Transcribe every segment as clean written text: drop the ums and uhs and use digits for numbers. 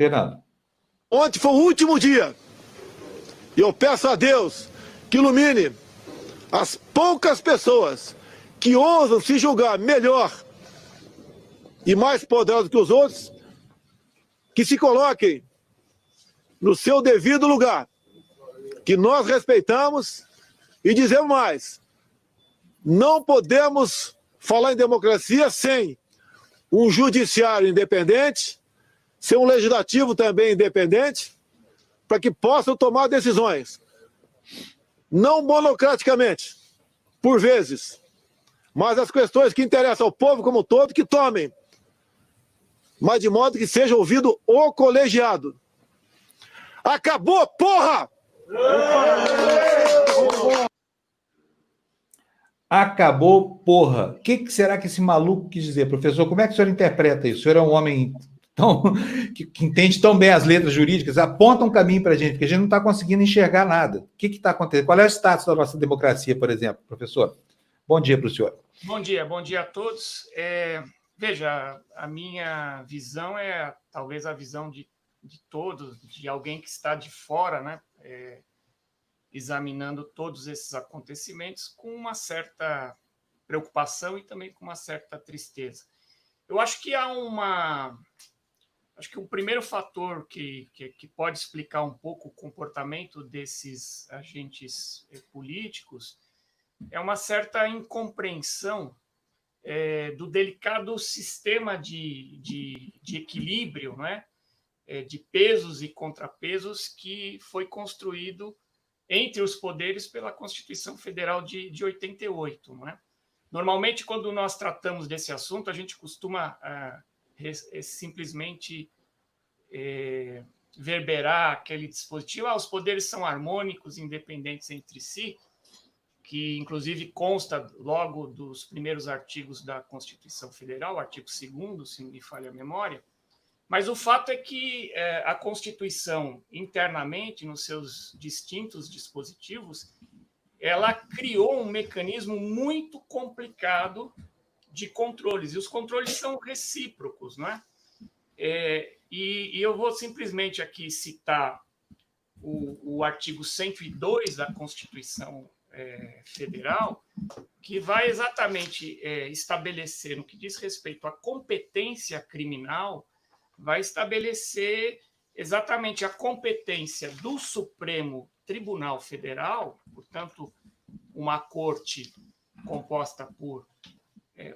Fernando. Ontem foi o último dia. E eu peço a Deus que ilumine as poucas pessoas que ousam se julgar melhor e mais poderosos que os outros, que se coloquem no seu devido lugar, que nós respeitamos e dizemos mais. Não podemos falar em democracia sem um judiciário independente, sem um legislativo também independente, para que possam tomar decisões, não monocraticamente, por vezes, mas as questões que interessam ao povo como um todo, que tomem, mas de modo que seja ouvido o colegiado. Acabou, porra! Acabou, porra. O que será que esse maluco quis dizer, professor? Como é que o senhor interpreta isso? O senhor é um homem tão, que entende tão bem as letras jurídicas, aponta um caminho para a gente, porque a gente não está conseguindo enxergar nada. O que está acontecendo? Qual é o status da nossa democracia, por exemplo, professor? Bom dia para o senhor. Bom dia a todos. Veja, a minha visão é talvez a visão de todos, de alguém que está de fora, né? Examinando todos esses acontecimentos com uma certa preocupação e também com uma certa tristeza. Eu acho que acho que o primeiro fator que pode explicar um pouco o comportamento desses agentes políticos é uma certa incompreensão do delicado sistema de equilíbrio, né? De pesos e contrapesos que foi construído entre os poderes pela Constituição Federal de 88. Não é? Normalmente, quando nós tratamos desse assunto, a gente costuma simplesmente verberar aquele dispositivo, os poderes são harmônicos, independentes entre si, que inclusive consta logo dos primeiros artigos da Constituição Federal, artigo 2º, se não me falha a memória. Mas o fato é que a Constituição, internamente, nos seus distintos dispositivos, ela criou um mecanismo muito complicado de controles, e os controles são recíprocos, não é? E eu vou simplesmente aqui citar o artigo 102 da Constituição Federal, que vai exatamente estabelecer, no que diz respeito à competência criminal, vai estabelecer exatamente a competência do Supremo Tribunal Federal, portanto, uma corte composta por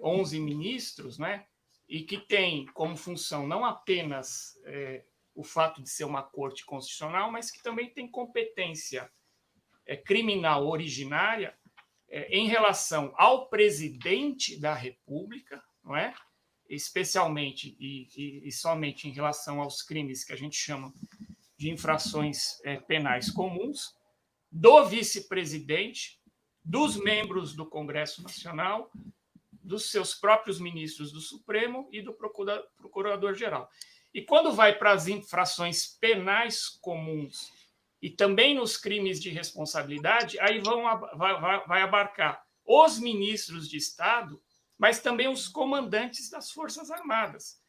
11 ministros, né, e que tem como função não apenas o fato de ser uma corte constitucional, mas que também tem competência criminal originária em relação ao presidente da República, não é? Especialmente e somente em relação aos crimes que a gente chama de infrações penais comuns, do vice-presidente, dos membros do Congresso Nacional, dos seus próprios ministros do Supremo e do Procurador-Geral. E quando vai para as infrações penais comuns e também nos crimes de responsabilidade, aí vai abarcar os ministros de Estado, mas também os comandantes das Forças Armadas,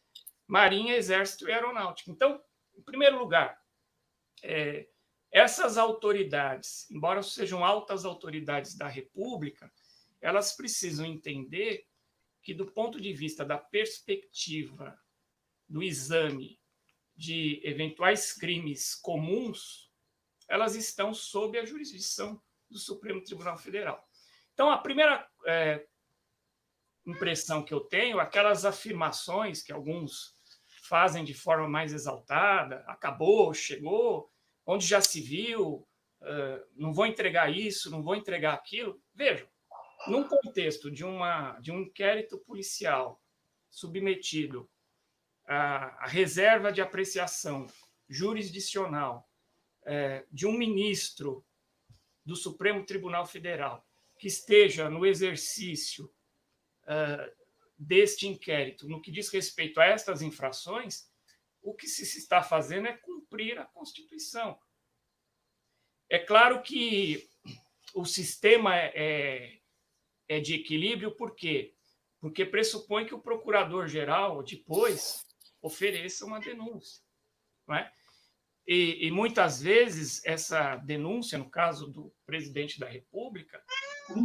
Marinha, Exército e Aeronáutica. Então, em primeiro lugar, essas autoridades, embora sejam altas autoridades da República, elas precisam entender que, do ponto de vista da perspectiva do exame de eventuais crimes comuns, elas estão sob a jurisdição do Supremo Tribunal Federal. Então, a primeira impressão que eu tenho, aquelas afirmações que alguns fazem de forma mais exaltada, acabou, chegou, onde já se viu, não vou entregar isso, não vou entregar aquilo. Vejam, num contexto de um inquérito policial submetido à reserva de apreciação jurisdicional de um ministro do Supremo Tribunal Federal que esteja no exercício deste inquérito, no que diz respeito a estas infrações, o que se está fazendo é cumprir a Constituição. É claro que o sistema é de equilíbrio, por quê? Porque pressupõe que o procurador-geral, depois, ofereça uma denúncia. não é? E muitas vezes essa denúncia, no caso do presidente da República,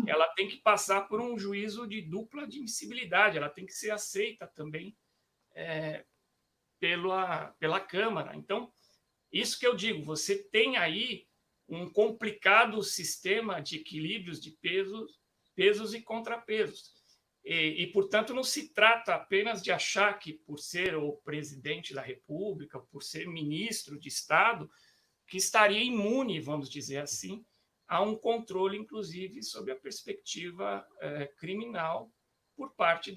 ela tem que passar por um juízo de dupla admissibilidade, ela tem que ser aceita também pela Câmara. Então, isso que eu digo, você tem aí um complicado sistema de equilíbrios de pesos e contrapesos. Portanto, não se trata apenas de achar que, por ser o presidente da República, por ser ministro de Estado, que estaria imune, vamos dizer assim, a um controle, inclusive, sob a perspectiva criminal por parte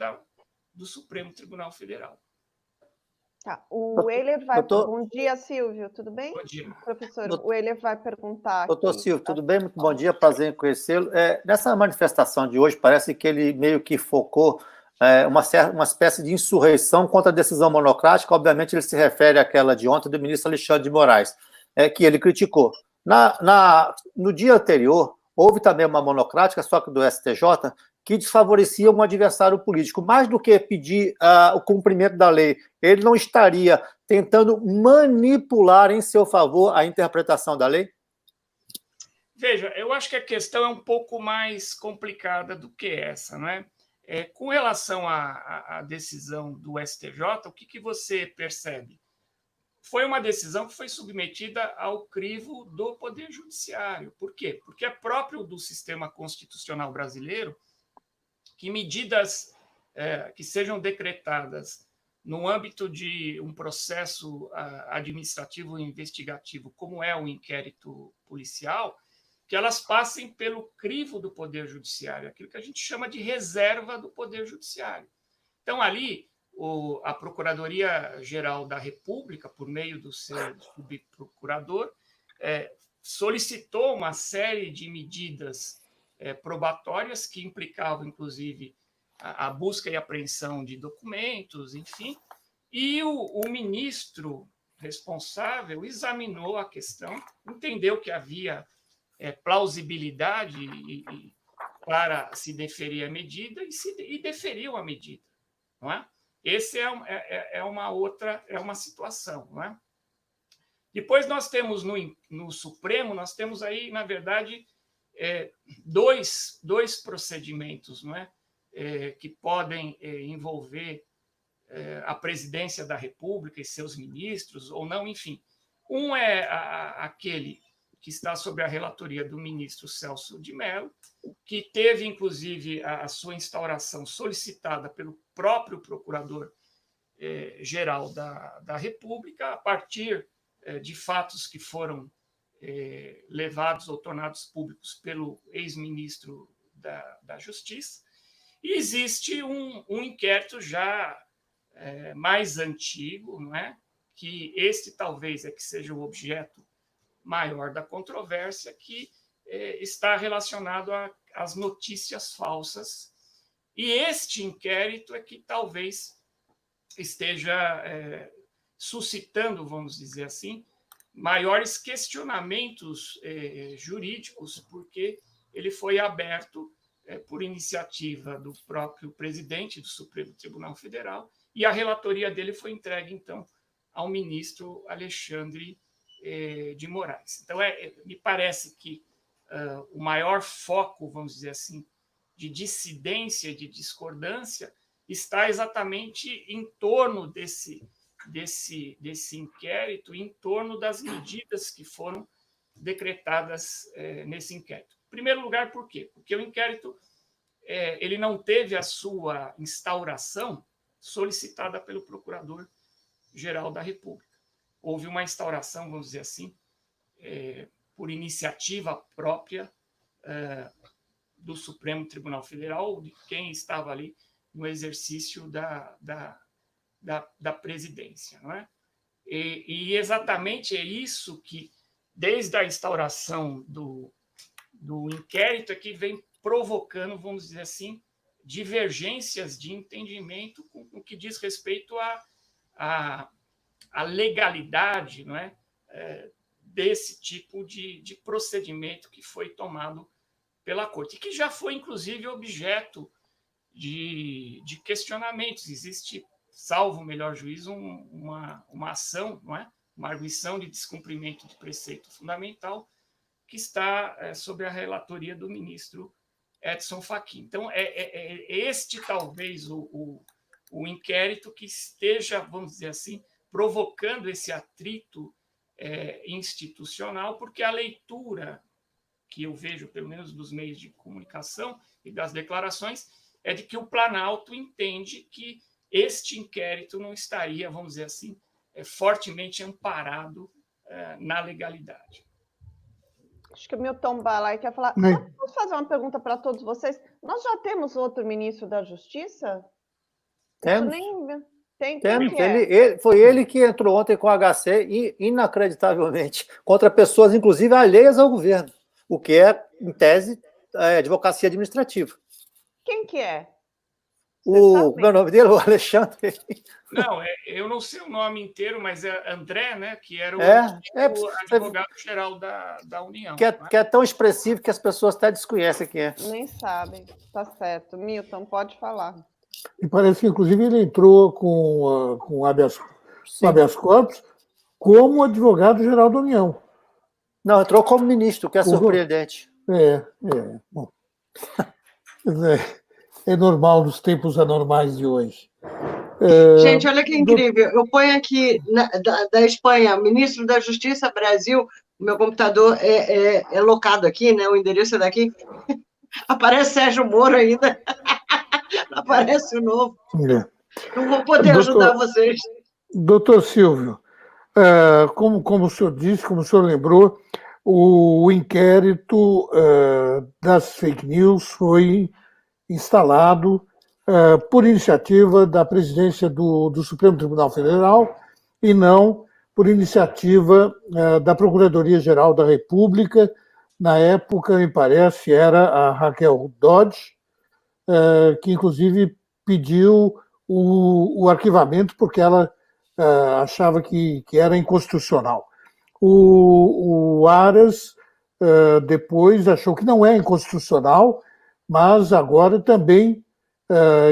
do Supremo Tribunal Federal. Tá. O Euler vai... Doutor... Bom dia, Silvio, tudo bem? Bom dia. Professor, o Euler vai perguntar Doutor aqui. Silvio, tudo bem? Muito bom dia, prazer em conhecê-lo. Nessa manifestação de hoje, parece que ele meio que focou uma espécie de insurreição contra a decisão monocrática. Obviamente, ele se refere àquela de ontem do ministro Alexandre de Moraes, que ele criticou. No dia anterior, houve também uma monocrática, só que do STJ, que desfavorecia um adversário político. Mais do que pedir o cumprimento da lei, ele não estaria tentando manipular em seu favor a interpretação da lei? Veja, eu acho que a questão é um pouco mais complicada do que essa, não é? Com relação à decisão do STJ, o que você percebe? Foi uma decisão que foi submetida ao crivo do Poder Judiciário. Por quê? Porque é próprio do sistema constitucional brasileiro que medidas que sejam decretadas no âmbito de um processo administrativo e investigativo, como é o inquérito policial, que elas passem pelo crivo do Poder Judiciário, aquilo que a gente chama de reserva do Poder Judiciário. Então, ali, a Procuradoria-Geral da República, por meio do seu subprocurador, solicitou uma série de medidas probatórias que implicavam, inclusive, a busca e apreensão de documentos, enfim, e o ministro responsável examinou a questão, entendeu que havia plausibilidade para se deferir a medida e deferiu a medida, não é? Essa é uma situação, não é? Depois nós temos no Supremo, nós temos aí, na verdade, dois procedimentos, não é? Que podem envolver a presidência da República e seus ministros, ou não, enfim. Um é aquele que está sob a relatoria do ministro Celso de Mello, que teve, inclusive, a sua instauração solicitada pelo próprio Procurador-Geral da República, a partir de fatos que foram levados ou tornados públicos pelo ex-ministro da Justiça. E existe um inquérito já mais antigo, não é? Que este talvez que seja o objeto maior da controvérsia, que está relacionado às notícias falsas. E este inquérito é que talvez esteja suscitando, vamos dizer assim, maiores questionamentos jurídicos, porque ele foi aberto por iniciativa do próprio presidente do Supremo Tribunal Federal, e a relatoria dele foi entregue, então, ao ministro Alexandre de Moraes. Então, me parece que o maior foco, vamos dizer assim, de dissidência, de discordância, está exatamente em torno desse inquérito, em torno das medidas que foram decretadas nesse inquérito. Em primeiro lugar, por quê? Porque o inquérito ele não teve a sua instauração solicitada pelo Procurador-Geral da República. Houve uma instauração, vamos dizer assim, por iniciativa própria do Supremo Tribunal Federal, de quem estava ali no exercício da presidência, não é? E exatamente é isso que, desde a instauração do inquérito, é que vem provocando, vamos dizer assim, divergências de entendimento com o que diz respeito à legalidade, não é? Desse tipo de procedimento que foi tomado pela Corte, e que já foi, inclusive, objeto de questionamentos. Existe, salvo o melhor juízo, uma ação, não é? uma arguição de descumprimento de preceito fundamental que está sob a relatoria do ministro Edson Fachin. Então, é este talvez o inquérito que esteja, vamos dizer assim, provocando esse atrito institucional, porque a leitura que eu vejo, pelo menos dos meios de comunicação e das declarações, é de que o Planalto entende que este inquérito não estaria, vamos dizer assim, fortemente amparado na legalidade. Acho que o Milton Balai quer falar. Posso fazer uma pergunta para todos vocês? Nós já temos outro ministro da Justiça? Temos. Temos. Foi ele que entrou ontem com o HC e, inacreditavelmente, contra pessoas, inclusive, alheias ao governo, o que é, em tese, advocacia administrativa. Quem que é? Como é o nome dele? O Alexandre. Não, eu não sei o nome inteiro, mas é André, né? Que era o advogado-geral da União. Que é tão expressivo que as pessoas até desconhecem quem é. Nem sabem. Tá certo. Milton, pode falar. E parece que, inclusive, ele entrou com habeas corpus como advogado-geral da União. Não, entrou como ministro, que é surpreendente. Bom. É normal nos tempos anormais de hoje. Gente, olha que incrível. Eu ponho aqui da Espanha, ministro da Justiça, Brasil. O meu computador é locado aqui, né? O endereço é daqui. Aparece Sérgio Moro ainda. Aparece o novo. Não vou poder ajudar vocês. Doutor Silvio, como o senhor disse, como o senhor lembrou, o inquérito das fake news foi instalado por iniciativa da presidência do Supremo Tribunal Federal e não por iniciativa da Procuradoria-Geral da República. Na época, me parece, era a Raquel Dodge, que inclusive pediu o arquivamento porque ela achava que era inconstitucional. O Aras depois achou que não é inconstitucional, mas agora também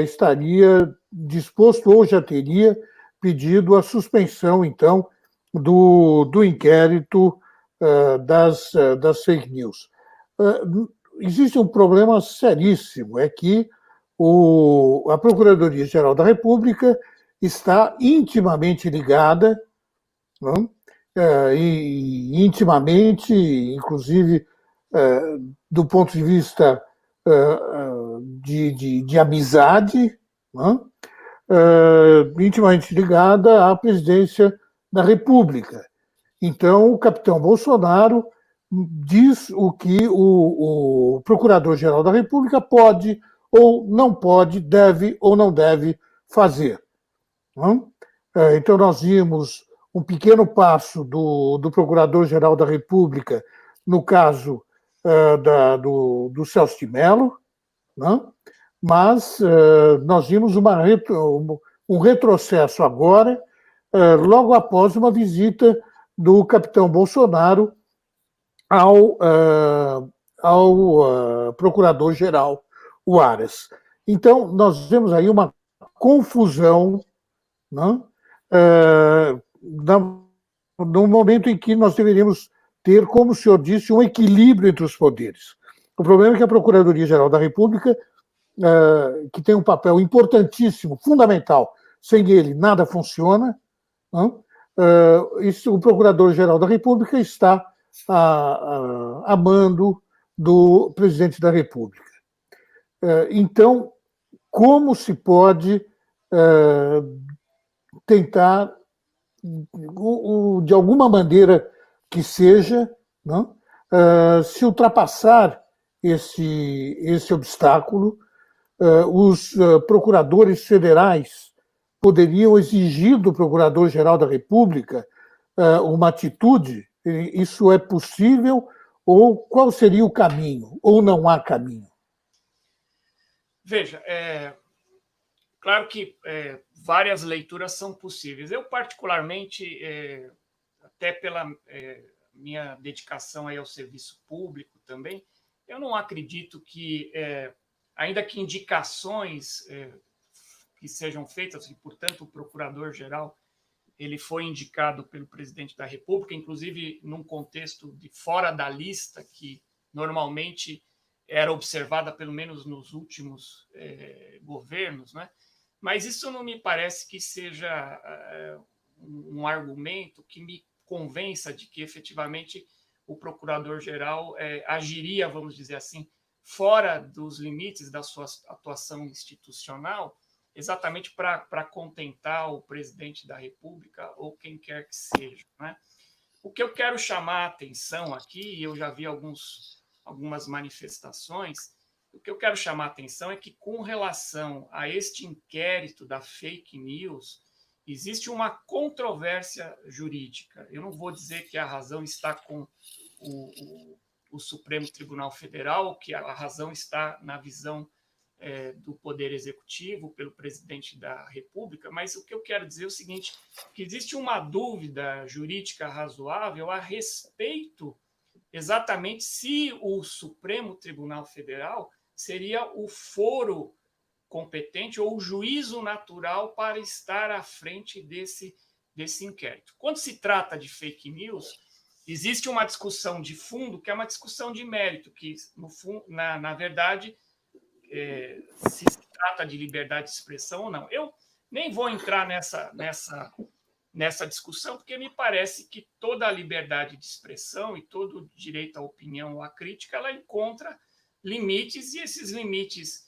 estaria disposto, ou já teria pedido a suspensão, então, do inquérito das fake news. Existe um problema seríssimo, é que a Procuradoria-Geral da República está intimamente ligada, não? E intimamente, inclusive, do ponto de vista de amizade, não? Intimamente ligada à presidência da República. Então, o capitão Bolsonaro diz o que o Procurador-Geral da República pode ou não pode, deve ou não deve fazer. Não? Então, nós vimos um pequeno passo do Procurador-Geral da República no caso do Celso de Mello, não? Mas nós vimos um retrocesso agora, logo após uma visita do capitão Bolsonaro ao Procurador-Geral, o Aras. Então, nós vemos aí uma confusão, não? No momento em que nós deveríamos ter, como o senhor disse, um equilíbrio entre os poderes. O problema é que a Procuradoria-Geral da República, que tem um papel importantíssimo, fundamental, sem ele nada funciona, não? O Procurador-Geral da República está a mando do presidente da República. Então, como se pode tentar, de alguma maneira que seja, não? Se ultrapassar esse obstáculo, os procuradores federais poderiam exigir do Procurador-Geral da República uma atitude? Isso é possível? Ou qual seria o caminho? Ou não há caminho? Veja, claro que várias leituras são possíveis. Eu, particularmente, até pela minha dedicação aí ao serviço público também, eu não acredito que, ainda que indicações que sejam feitas, e, portanto, o Procurador-Geral ele foi indicado pelo presidente da República, inclusive num contexto de fora da lista, que normalmente era observada, pelo menos nos últimos governos, né? Mas isso não me parece que seja um argumento que me convença de que, efetivamente, o procurador-geral agiria, vamos dizer assim, fora dos limites da sua atuação institucional, exatamente para contentar o presidente da República ou quem quer que seja, né? O que eu quero chamar a atenção aqui, e eu já vi algumas manifestações, o que eu quero chamar a atenção é que, com relação a este inquérito da fake news, existe uma controvérsia jurídica. Eu não vou dizer que a razão está com o Supremo Tribunal Federal, que a razão está na visão do Poder Executivo, pelo presidente da República, mas o que eu quero dizer é o seguinte, que existe uma dúvida jurídica razoável a respeito exatamente se o Supremo Tribunal Federal seria o foro competente ou o juízo natural para estar à frente desse inquérito. Quando se trata de fake news, existe uma discussão de fundo, que é uma discussão de mérito, que, na verdade, se trata de liberdade de expressão ou não. Eu nem vou entrar nessa discussão, porque me parece que toda a liberdade de expressão e todo o direito à opinião ou à crítica, ela encontra limites, e esses limites,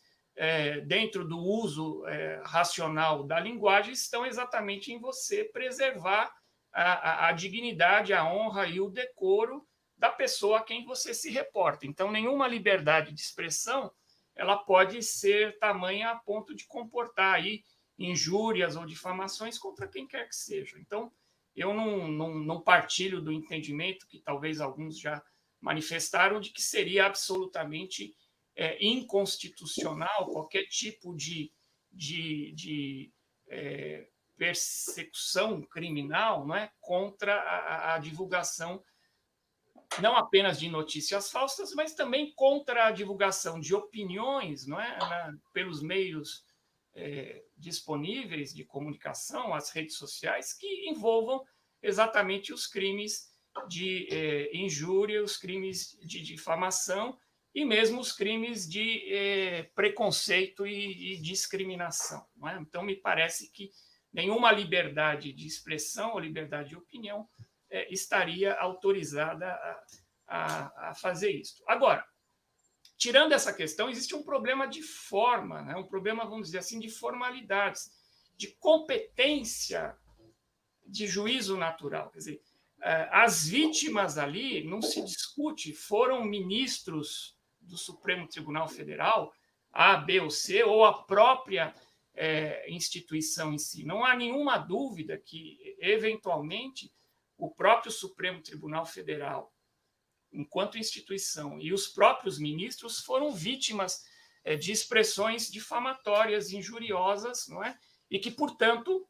dentro do uso racional da linguagem, estão exatamente em você preservar a dignidade, a honra e o decoro da pessoa a quem você se reporta. Então, nenhuma liberdade de expressão ela pode ser tamanha a ponto de comportar aí injúrias ou difamações contra quem quer que seja. Então, eu não partilho do entendimento que talvez alguns já manifestaram de que seria absolutamente inconstitucional qualquer tipo de persecução criminal, não é, contra a divulgação não apenas de notícias falsas, mas também contra a divulgação de opiniões, não é, pelos meios disponíveis de comunicação, as redes sociais, que envolvam exatamente os crimes de injúria, os crimes de difamação e mesmo os crimes de preconceito e discriminação. Não é? Então, me parece que nenhuma liberdade de expressão ou liberdade de opinião estaria autorizada a fazer isso. Agora, tirando essa questão, existe um problema de forma, né? Um problema, vamos dizer assim, de formalidades, de competência de juízo natural. Quer dizer, as vítimas ali, não se discute, foram ministros do Supremo Tribunal Federal, A, B ou C, ou a própria instituição em si. Não há nenhuma dúvida que, eventualmente, o próprio Supremo Tribunal Federal, enquanto instituição, e os próprios ministros foram vítimas de expressões difamatórias, injuriosas, não é? E que, portanto,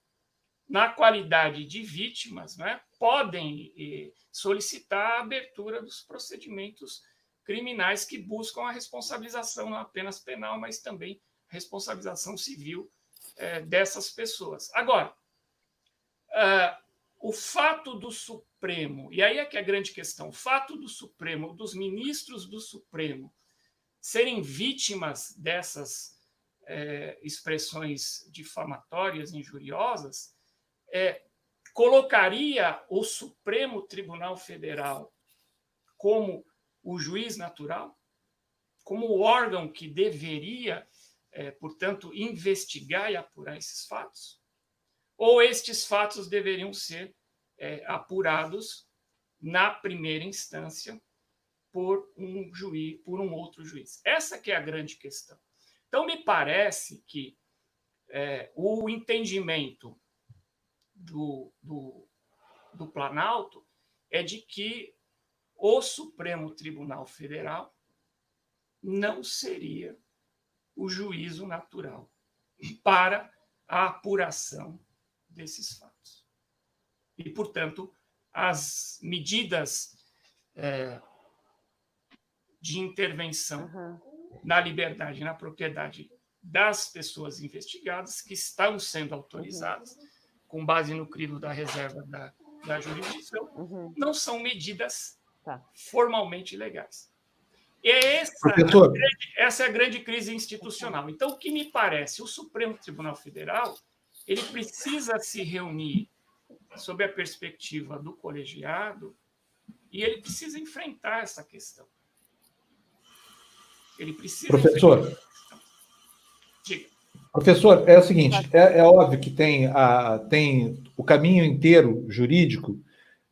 na qualidade de vítimas, não é, podem solicitar a abertura dos procedimentos criminais que buscam a responsabilização não apenas penal, mas também responsabilização civil dessas pessoas. Agora, o fato do Supremo, e aí é que é a grande questão, o fato do Supremo, dos ministros do Supremo, serem vítimas dessas expressões difamatórias, injuriosas, colocaria o Supremo Tribunal Federal como o juiz natural, como o órgão que deveria, portanto, investigar e apurar esses fatos? Ou estes fatos deveriam ser apurados na primeira instância por um juiz, por um outro juiz? Essa que é a grande questão. Então, me parece que o entendimento do Planalto é de que o Supremo Tribunal Federal não seria o juízo natural para a apuração desses fatos. E, portanto, as medidas de intervenção na liberdade e na propriedade das pessoas investigadas, que estão sendo autorizadas, com base no crivo da reserva da jurisdição, não são medidas formalmente legais. E essa é a grande crise institucional. Então, o que me parece, o Supremo Tribunal Federal ele precisa se reunir sob a perspectiva do colegiado e ele precisa enfrentar essa questão. Ele precisa Professor, enfrentar essa questão. Diga. Professor, é o seguinte, é óbvio que tem o caminho inteiro jurídico,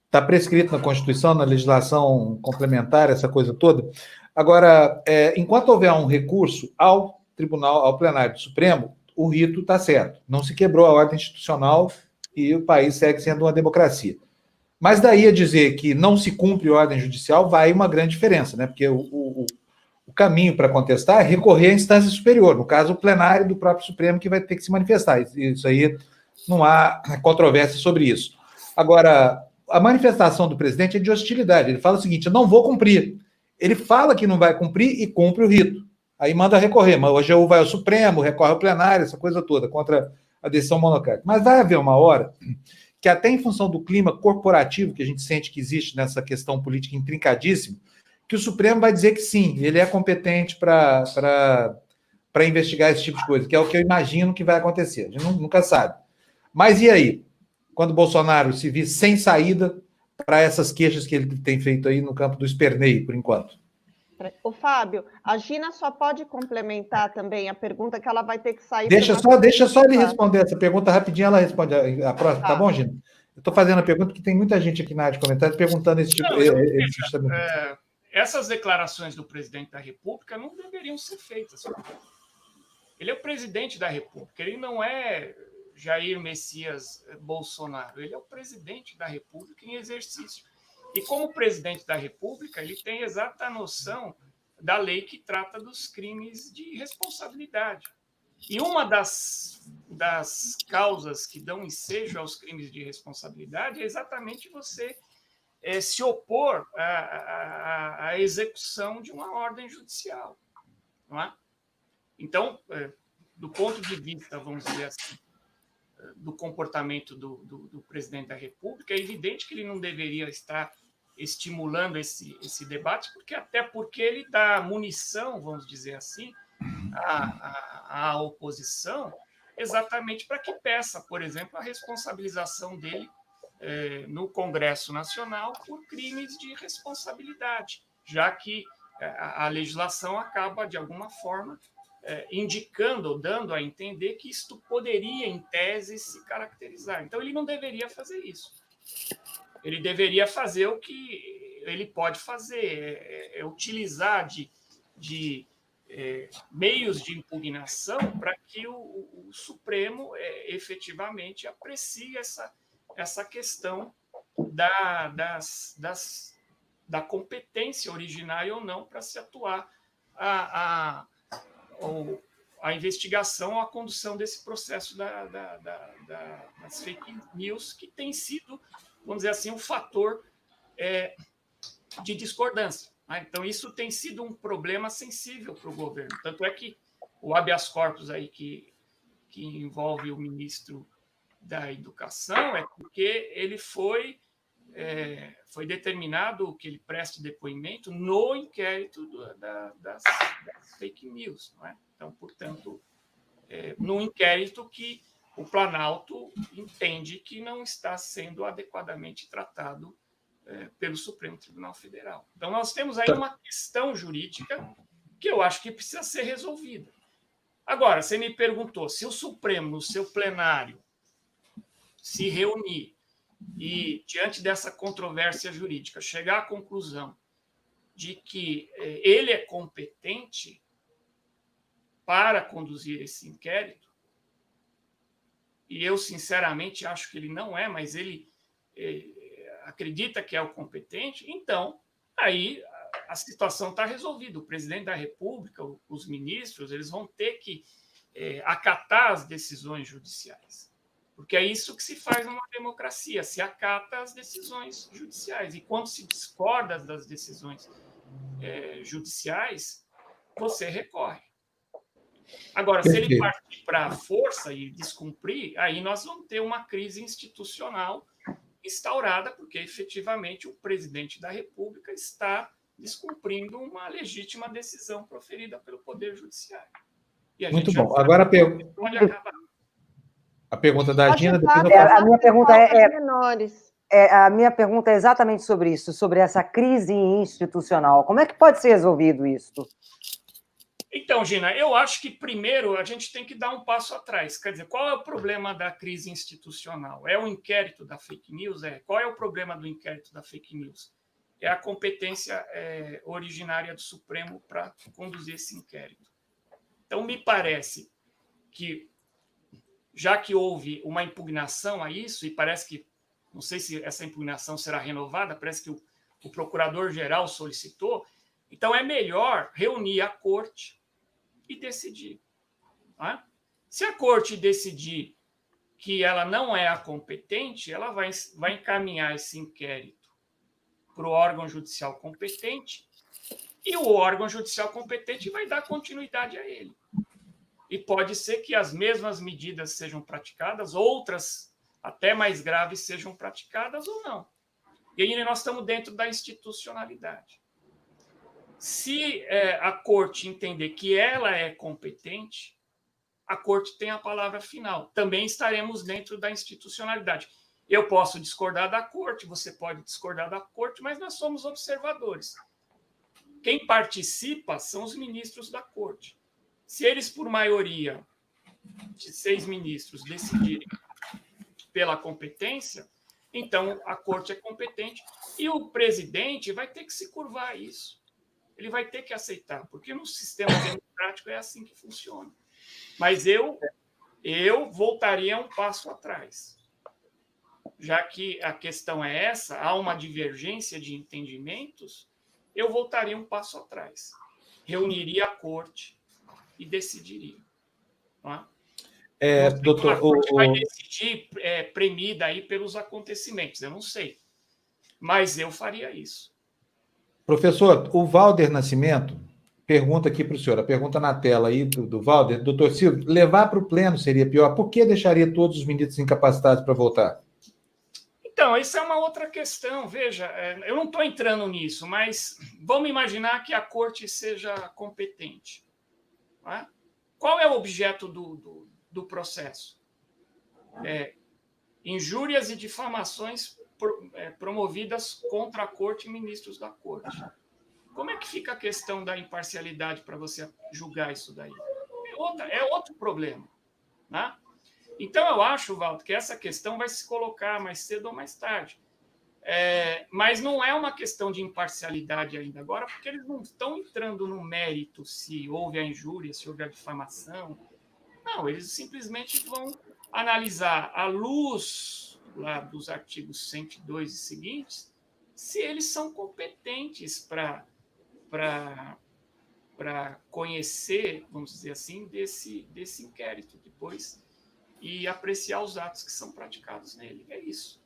está prescrito na Constituição, na legislação complementar, essa coisa toda. Agora, enquanto houver um recurso ao Tribunal, ao plenário do Supremo, o rito está certo. Não se quebrou a ordem institucional e o país segue sendo uma democracia. Mas daí a dizer que não se cumpre a ordem judicial, vai uma grande diferença, né? Porque o caminho para contestar é recorrer à instância superior, no caso, o plenário do próprio Supremo, que vai ter que se manifestar. Isso aí, não há controvérsia sobre isso. Agora, a manifestação do presidente é de hostilidade. Ele fala o seguinte: eu não vou cumprir. Ele fala que não vai cumprir e cumpre o rito. Aí manda recorrer. Mas hoje vai ao Supremo, recorre ao plenário, essa coisa toda, contra a decisão monocrática. Mas vai haver uma hora que, até em função do clima corporativo que a gente sente que existe nessa questão política intrincadíssima, que o Supremo vai dizer que sim, ele é competente para investigar esse tipo de coisa, que é o que eu imagino que vai acontecer. A gente nunca sabe. Mas e aí? Quando o Bolsonaro se vir sem saída para essas queixas que ele tem feito aí no campo do esperneio, por enquanto? Ô, Fábio, a Gina só pode complementar também a pergunta que ela vai ter que sair. Deixa só ele responder essa pergunta rapidinho, ela responde a próxima, tá bom, Gina? Eu estou fazendo a pergunta porque tem muita gente aqui na área de comentários perguntando esse tipo de... Essas declarações do presidente da República não deveriam ser feitas. Ele é o presidente da República, ele não é Jair Messias Bolsonaro, ele é o presidente da República em exercício. E como presidente da República, ele tem exata noção da lei que trata dos crimes de responsabilidade. E uma das causas que dão ensejo aos crimes de responsabilidade é exatamente você se opor à execução de uma ordem judicial. Não é? Então, do ponto de vista, vamos dizer assim, do comportamento do presidente da República, é evidente que ele não deveria estar estimulando esse debate, até porque ele dá munição, vamos dizer assim, à oposição, exatamente para que peça, por exemplo, a responsabilização dele no Congresso Nacional por crimes de responsabilidade, já que a legislação acaba, de alguma forma, indicando ou dando a entender que isto poderia, em tese, se caracterizar. Então, ele não deveria fazer isso. Ele deveria fazer o que ele pode fazer, utilizar de meios de impugnação para que o Supremo efetivamente aprecie essa questão da competência originária ou não para se atuar a investigação ou a condução desse processo das fake news, que tem sido, vamos dizer assim, um fator de discordância. Né? Então, isso tem sido um problema sensível para o governo. Tanto é que o habeas corpus aí que envolve o ministro da Educação é porque ele foi determinado que ele preste depoimento no inquérito das fake news. Não é? Então, portanto, num inquérito que o Planalto entende que não está sendo adequadamente tratado pelo Supremo Tribunal Federal. Então, nós temos aí uma questão jurídica que eu acho que precisa ser resolvida. Agora, você me perguntou se o Supremo, no seu plenário, se reunir e, diante dessa controvérsia jurídica, chegar à conclusão de que ele é competente para conduzir esse inquérito, e eu, sinceramente, acho que ele não é, mas ele acredita que é o competente, então, aí a situação está resolvida. O presidente da República, os ministros, eles vão ter que acatar as decisões judiciais. Porque é isso que se faz numa democracia, se acata as decisões judiciais. E quando se discorda das decisões judiciais, você recorre. Agora, se ele partir para a força e descumprir, aí nós vamos ter uma crise institucional instaurada, porque efetivamente o presidente da República está descumprindo uma legítima decisão proferida pelo Poder Judiciário. E a Muito gente bom. Agora pode acabar. A pergunta da Gina. A minha pergunta a minha pergunta é exatamente sobre isso, sobre essa crise institucional. Como é que pode ser resolvido isso? Então, Gina, eu acho que primeiro a gente tem que dar um passo atrás. Quer dizer, qual é o problema da crise institucional? É o inquérito da fake news? Qual é o problema do inquérito da fake news? É a competência originária do Supremo para conduzir esse inquérito. Então, me parece que, já que houve uma impugnação a isso, e parece que, não sei se essa impugnação será renovada, parece que o procurador-geral solicitou, então é melhor reunir a corte e decidir. Tá? Se a corte decidir que ela não é a competente, ela vai encaminhar esse inquérito para o órgão judicial competente e o órgão judicial competente vai dar continuidade a ele. E pode ser que as mesmas medidas sejam praticadas, outras até mais graves sejam praticadas ou não. E aí nós estamos dentro da institucionalidade. Se a corte entender que ela é competente, a corte tem a palavra final. Também estaremos dentro da institucionalidade. Eu posso discordar da corte, você pode discordar da corte, mas nós somos observadores. Quem participa são os ministros da corte. Se eles, por maioria de 6 ministros, decidirem pela competência, então a corte é competente e o presidente vai ter que se curvar a isso. Ele vai ter que aceitar, porque no sistema democrático é assim que funciona. Mas eu voltaria um passo atrás. Já que a questão é essa, há uma divergência de entendimentos, eu voltaria um passo atrás. Reuniria a corte e decidiria. Tá? Doutor, a corte vai decidir premida aí pelos acontecimentos, eu não sei. Mas eu faria isso. Professor, o Valder Nascimento pergunta aqui para o senhor, a pergunta na tela aí do Valder, doutor Ciro, levar para o pleno seria pior? Por que deixaria todos os ministros incapacitados para votar? Então, isso é uma outra questão. Veja, eu não estou entrando nisso, mas vamos imaginar que a corte seja competente. Não é? Qual é o objeto do processo? Injúrias e difamações promovidas contra a corte e ministros da corte. Como é que fica a questão da imparcialidade para você julgar isso daí? É outro problema. Né? Então, eu acho, Valdo, que essa questão vai se colocar mais cedo ou mais tarde. Mas não é uma questão de imparcialidade ainda agora, porque eles não estão entrando no mérito se houve a injúria, se houve a difamação. Não, eles simplesmente vão analisar à luz lá dos artigos 102 e seguintes se eles são competentes para conhecer, vamos dizer assim, desse inquérito depois e apreciar os atos que são praticados nele. É isso.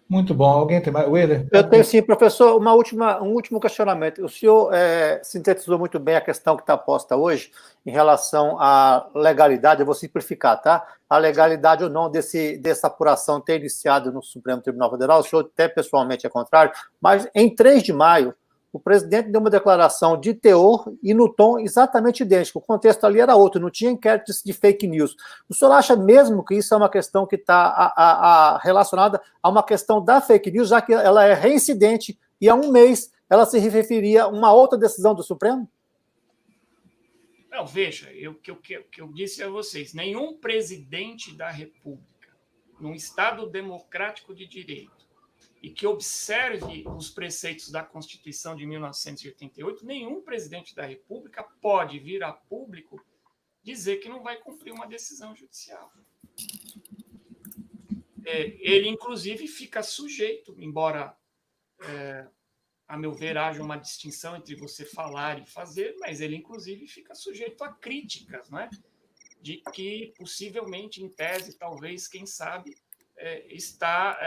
Muito bom. Alguém tem mais? Willer? Eu tenho sim, professor, um último questionamento. O senhor sintetizou muito bem a questão que está posta hoje em relação à legalidade, eu vou simplificar, tá? A legalidade ou não dessa apuração ter iniciado no Supremo Tribunal Federal, o senhor até pessoalmente é contrário, mas em 3 de maio, o presidente deu uma declaração de teor e no tom exatamente idêntico. O contexto ali era outro, não tinha inquérito de fake news. O senhor acha mesmo que isso é uma questão que está relacionada a uma questão da fake news, já que ela é reincidente e há um mês ela se referia a uma outra decisão do Supremo? Não, veja, o que eu disse a vocês, nenhum presidente da República, num Estado democrático de direito, e que observe os preceitos da Constituição de 1988, nenhum presidente da República pode vir a público dizer que não vai cumprir uma decisão judicial. Ele, inclusive, fica sujeito, embora, a meu ver, haja uma distinção entre você falar e fazer, mas ele, inclusive, fica sujeito a críticas, não é? De que, possivelmente, em tese, talvez, quem sabe, está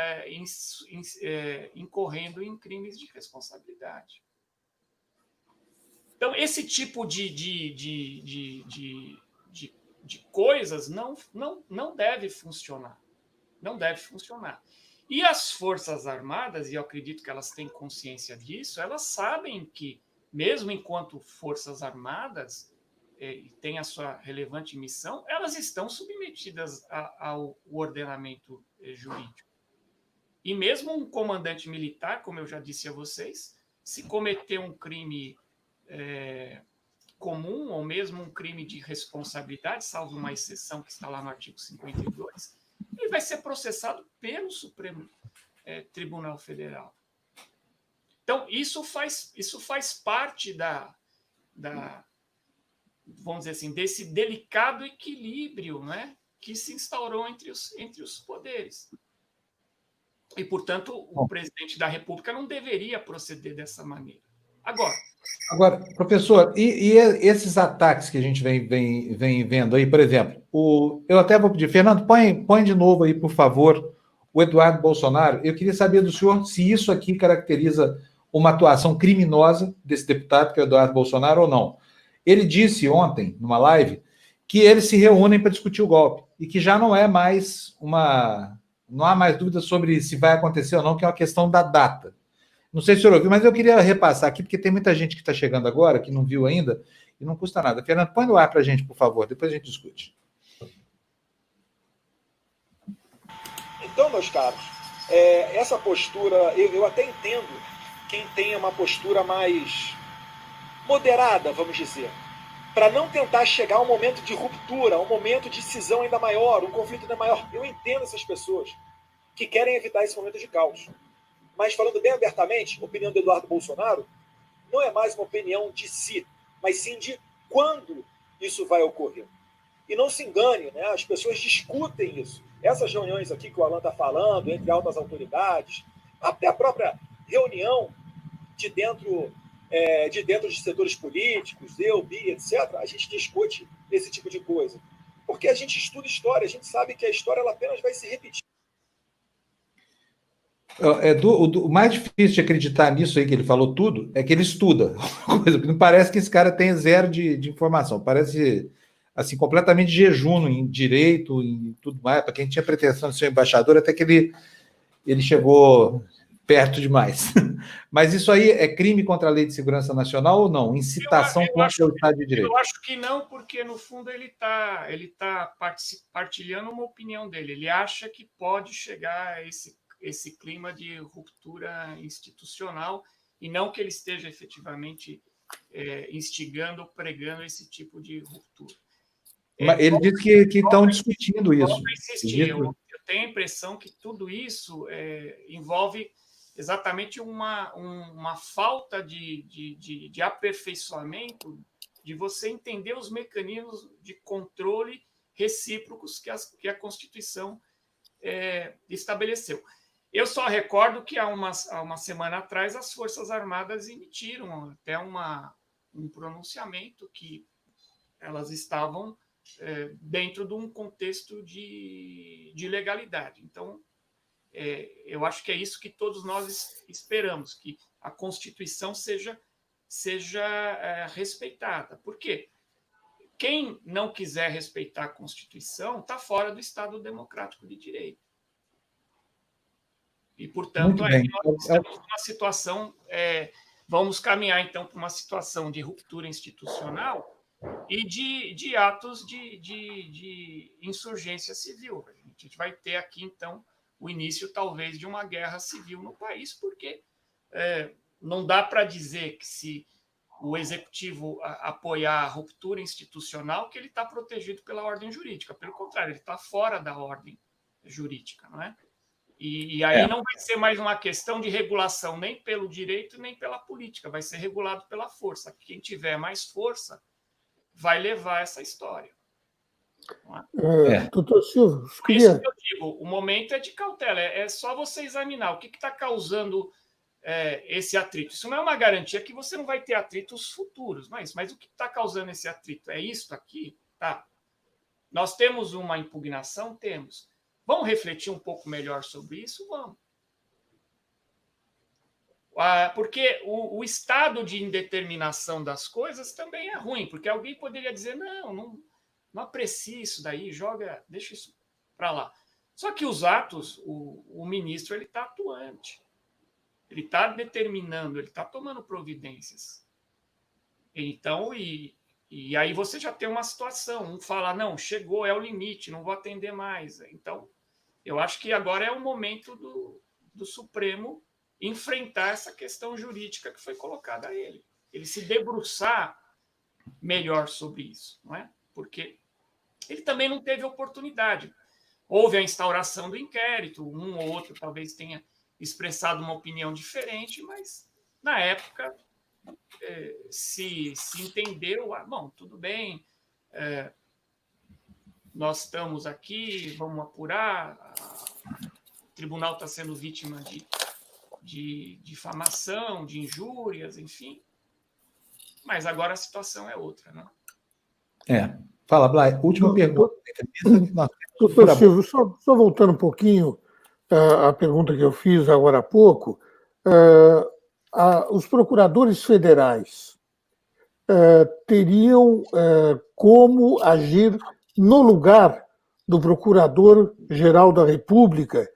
incorrendo em crimes de responsabilidade. Então, esse tipo de coisas não deve funcionar. Não deve funcionar. E as Forças Armadas, e eu acredito que elas têm consciência disso, elas sabem que, mesmo enquanto Forças Armadas têm a sua relevante missão, elas estão submetidas ao ordenamento jurídico. E mesmo um comandante militar, como eu já disse a vocês, se cometer um crime comum, ou mesmo um crime de responsabilidade, salvo uma exceção que está lá no artigo 52, ele vai ser processado pelo Supremo Tribunal Federal. Então, isso faz parte vamos dizer assim, desse delicado equilíbrio, né, que se instaurou entre os poderes. E, portanto, o presidente da República não deveria proceder dessa maneira. Agora, professor, e esses ataques que a gente vem vendo aí, por exemplo, eu até vou pedir, Fernando, põe de novo aí, por favor, o Eduardo Bolsonaro. Eu queria saber do senhor se isso aqui caracteriza uma atuação criminosa desse deputado, que é o Eduardo Bolsonaro, ou não. Ele disse ontem, numa live, que eles se reúnem para discutir o golpe, e que já não é mais não há mais dúvida sobre se vai acontecer ou não, que é uma questão da data. Não sei se o senhor ouviu, mas eu queria repassar aqui, porque tem muita gente que está chegando agora, que não viu ainda, e não custa nada. Fernando, põe no ar para a gente, por favor, depois a gente discute. Então, meus caros, essa postura, eu até entendo quem tenha uma postura mais moderada, vamos dizer, para não tentar chegar a um momento de ruptura, a um momento de cisão ainda maior, um conflito ainda maior. Eu entendo essas pessoas que querem evitar esse momento de caos. Mas, falando bem abertamente, a opinião do Eduardo Bolsonaro não é mais uma opinião de si, mas sim de quando isso vai ocorrer. E não se engane, né? As pessoas discutem isso. Essas reuniões aqui que o Alan está falando, entre altas autoridades, até a própria reunião de dentro de setores políticos, eu, Bia, etc., a gente discute esse tipo de coisa. Porque a gente estuda história, a gente sabe que a história ela apenas vai se repetir. O mais difícil de acreditar nisso aí, que ele falou tudo, é que ele estuda. Não parece que esse cara tem zero de informação. Parece assim, completamente de jejum em direito, em tudo mais. Para quem tinha pretensão de ser embaixador, até que ele chegou perto demais. Mas isso aí é crime contra a Lei de Segurança Nacional ou não? Incitação contra o Estado de Direito? Eu acho que não, porque, no fundo, ele tá partilhando uma opinião dele. Ele acha que pode chegar a esse clima de ruptura institucional, e não que ele esteja efetivamente instigando ou pregando esse tipo de ruptura. Mas ele disse que estão discutindo isso. Eu tenho a impressão que tudo isso envolve exatamente uma falta de aperfeiçoamento, de você entender os mecanismos de controle recíprocos que a Constituição estabeleceu. Eu só recordo que há uma semana atrás as Forças Armadas emitiram até um pronunciamento que elas estavam dentro de um contexto de legalidade. Então, eu acho que é isso que todos nós esperamos, que a Constituição seja respeitada. Por quê? Quem não quiser respeitar a Constituição está fora do Estado Democrático de Direito. E, portanto, aí nós estamos numa situação... vamos caminhar, então, para uma situação de ruptura institucional e de atos de insurgência civil. A gente vai ter aqui, então, o início, talvez, de uma guerra civil no país, porque não dá para dizer que, se o Executivo apoiar a ruptura institucional, que ele está protegido pela ordem jurídica. Pelo contrário, ele está fora da ordem jurídica, não é? E aí não vai ser mais uma questão de regulação nem pelo direito nem pela política, vai ser regulado pela força. Quem tiver mais força vai levar essa história. Doutor Silva, Por isso que eu digo, o momento é de cautela, é só você examinar o que está causando esse atrito. Isso não é uma garantia que você não vai ter atritos futuros, mas o que está causando esse atrito é isso aqui? Tá. Nós temos uma impugnação? Temos. Vamos refletir um pouco melhor sobre isso? Vamos. Porque o estado de indeterminação das coisas também é ruim, porque alguém poderia dizer, não aprecia isso daí, deixa isso para lá. Só que os atos, o ministro ele está atuante, ele está determinando, ele está tomando providências. Então, e aí você já tem uma situação, um fala, não, chegou, é o limite, não vou atender mais. Então, eu acho que agora é o momento do Supremo enfrentar essa questão jurídica que foi colocada a ele. Ele se debruçar melhor sobre isso, não é? Porque ele também não teve oportunidade. Houve a instauração do inquérito, um ou outro talvez tenha expressado uma opinião diferente, mas na época se entendeu, bom, tudo bem, nós estamos aqui, vamos apurar, o tribunal está sendo vítima de difamação, de injúrias, enfim, mas agora a situação é outra, né? Fala, Blay, última pergunta. Doutor Silvio, só voltando um pouquinho à pergunta que eu fiz agora há pouco, os procuradores federais teriam como agir no lugar do Procurador-Geral da República?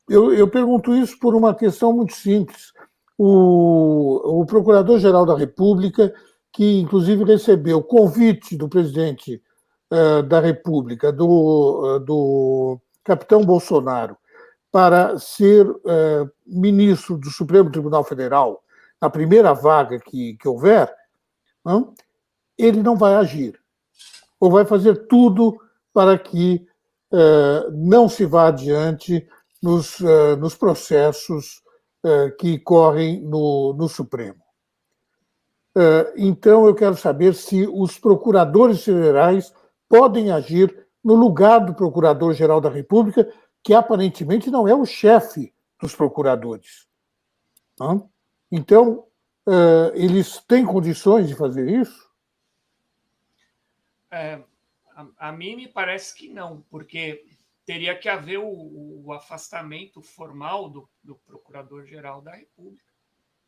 Eu pergunto isso por uma questão muito simples. O Procurador-Geral da República, que inclusive recebeu convite do presidente da República, do capitão Bolsonaro, para ser ministro do Supremo Tribunal Federal, na primeira vaga que houver, ele não vai agir. Ou vai fazer tudo para que não se vá adiante nos processos que correm no Supremo. Então, eu quero saber se os procuradores federais podem agir no lugar do Procurador-Geral da República, que aparentemente não é o chefe dos procuradores. Então, eles têm condições de fazer isso? A mim me parece que não, porque teria que haver o afastamento formal do Procurador-Geral da República.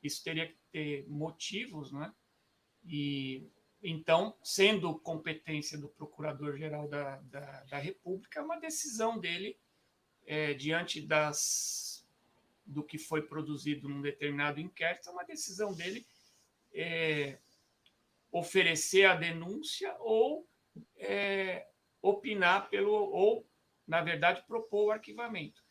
Isso teria que ter motivos, né? E então, sendo competência do Procurador-Geral da República, é uma decisão dele diante do que foi produzido num determinado inquérito, é uma decisão dele oferecer a denúncia ou opinar ou, na verdade, propor o arquivamento.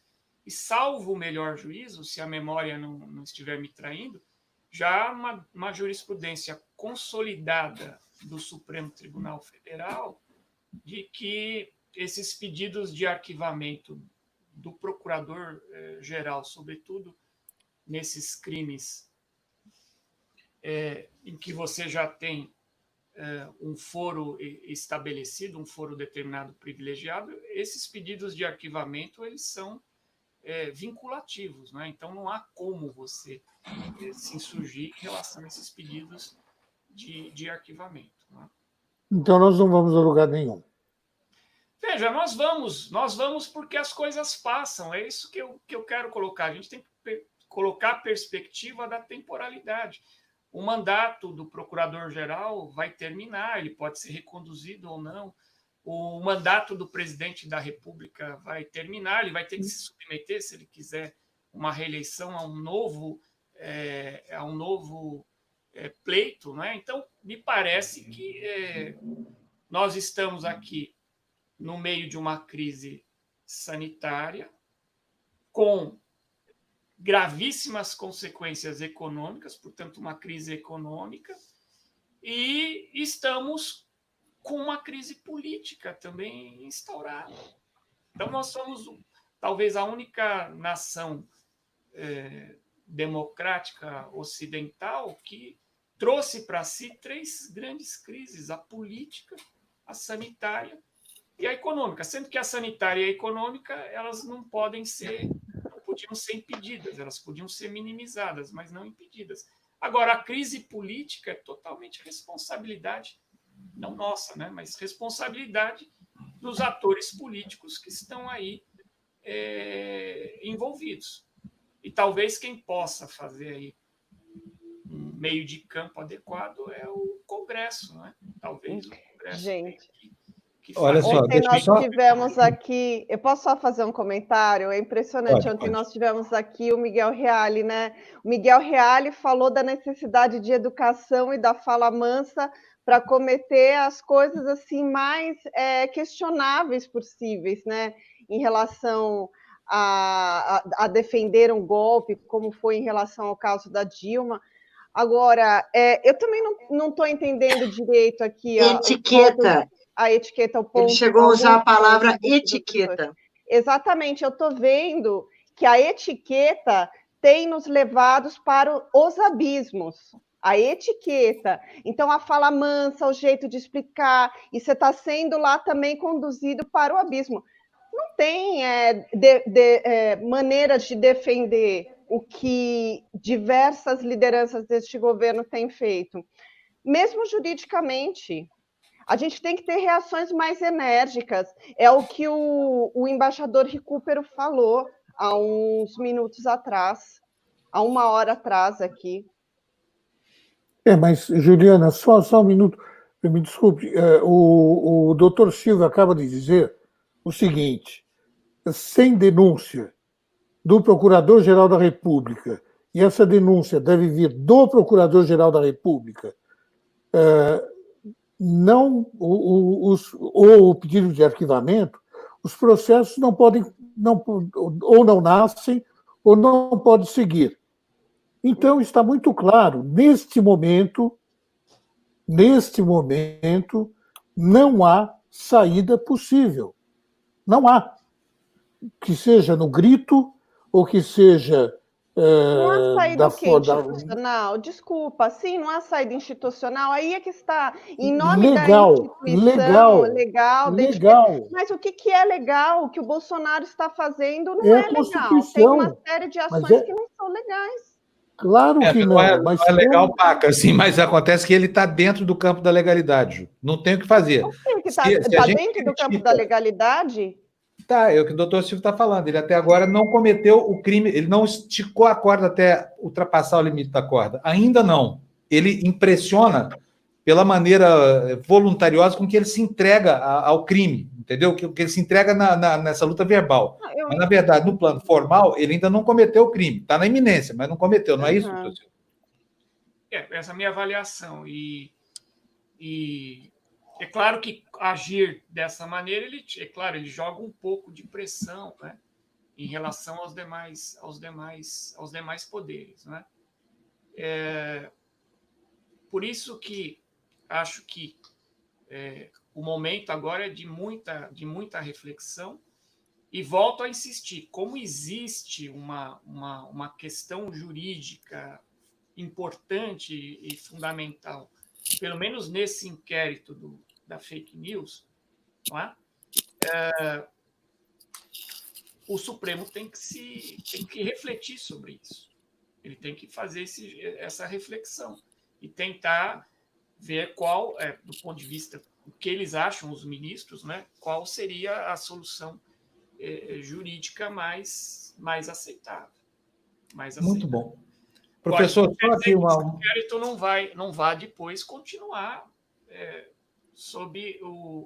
E salvo o melhor juízo, se a memória não estiver me traindo, já há uma jurisprudência consolidada do Supremo Tribunal Federal de que esses pedidos de arquivamento do Procurador-Geral, sobretudo nesses crimes em que você já tem um foro estabelecido, um foro determinado privilegiado, esses pedidos de arquivamento eles são vinculativos, né? Então não há como você se insurgir em relação a esses pedidos de arquivamento. Né? Então nós não vamos a lugar nenhum. Veja, nós vamos porque as coisas passam, é isso que eu quero colocar. A gente tem que colocar a perspectiva da temporalidade. O mandato do Procurador-Geral vai terminar, ele pode ser reconduzido ou não. O mandato do presidente da República vai terminar, ele vai ter que se submeter, se ele quiser uma reeleição, a um novo pleito. Né? Então, me parece que nós estamos aqui no meio de uma crise sanitária com gravíssimas consequências econômicas, portanto, uma crise econômica, e estamos com uma crise política também instaurada. Então, nós somos talvez a única nação democrática ocidental que trouxe para si 3 grandes crises: a política, a sanitária e a econômica, sendo que a sanitária e a econômica elas não podiam ser impedidas, elas podiam ser minimizadas, mas não impedidas. Agora, a crise política é totalmente responsabilidade, não nossa, né, mas responsabilidade dos atores políticos que estão aí envolvidos. E talvez quem possa fazer aí meio de campo adequado é o Congresso, né? Talvez o Congresso. Gente, que olha só, ontem nós tivemos aqui, eu posso só fazer um comentário? É impressionante, ontem nós tivemos aqui o Miguel Reale, né? O Miguel Reale falou da necessidade de educação e da fala mansa para cometer as coisas assim mais questionáveis possíveis, né? Em relação a defender um golpe, como foi em relação ao caso da Dilma. Agora, eu também não estou entendendo direito aqui a etiqueta, o ponto. Ele chegou a usar a palavra etiqueta. Exatamente, eu estou vendo que a etiqueta tem nos levados para os abismos. A etiqueta. Então, a fala mansa, o jeito de explicar, e você está sendo lá também conduzido para o abismo. Não tem maneiras de defender o que diversas lideranças deste governo têm feito. Mesmo juridicamente, a gente tem que ter reações mais enérgicas. É o que o embaixador Recupero falou há uns minutos atrás, há 1 hora atrás aqui. Mas, Juliana, só um minuto, me desculpe, o doutor Silva acaba de dizer o seguinte: sem denúncia do Procurador-Geral da República, e essa denúncia deve vir do Procurador-Geral da República, ou o pedido de arquivamento, os processos não podem, ou não nascem, ou não podem seguir. Então, está muito claro, neste momento, não há saída possível. Não há. Que seja no grito, ou que seja... Não há saída institucional? Desculpa, sim, não há saída institucional. Aí é que está, em nome da instituição, legal. Mas o que é legal? O que o Bolsonaro está fazendo não é legal. Tem uma série de ações que não são legais. Claro que não. Não é legal, Paca, assim, mas acontece que ele está dentro do campo da legalidade, Ju. Não tem o que fazer. Ele está dentro do campo da legalidade? Tá, é o que o doutor Silvio está falando. Ele até agora não cometeu o crime, ele não esticou a corda até ultrapassar o limite da corda. Ainda não. Ele impressiona pela maneira voluntariosa com que ele se entrega ao crime, entendeu? Que ele se entrega nessa luta verbal. Mas, na verdade, no plano formal, ele ainda não cometeu o crime. Está na iminência, mas não cometeu. Não é isso, doutor Silvio? Essa é a minha avaliação. E é claro que agir dessa maneira, ele joga um pouco de pressão, né, em relação aos demais poderes, né? Por isso que acho que o momento agora é de muita reflexão, e volto a insistir, como existe uma questão jurídica importante e fundamental, pelo menos nesse inquérito da fake news, não é? O Supremo tem que refletir sobre isso. Ele tem que fazer essa reflexão e tentar ver qual, do ponto de vista do que eles acham, os ministros, né, qual seria a solução jurídica mais aceitável. Muito bom. Professor, só aqui o inquérito não vai depois continuar sob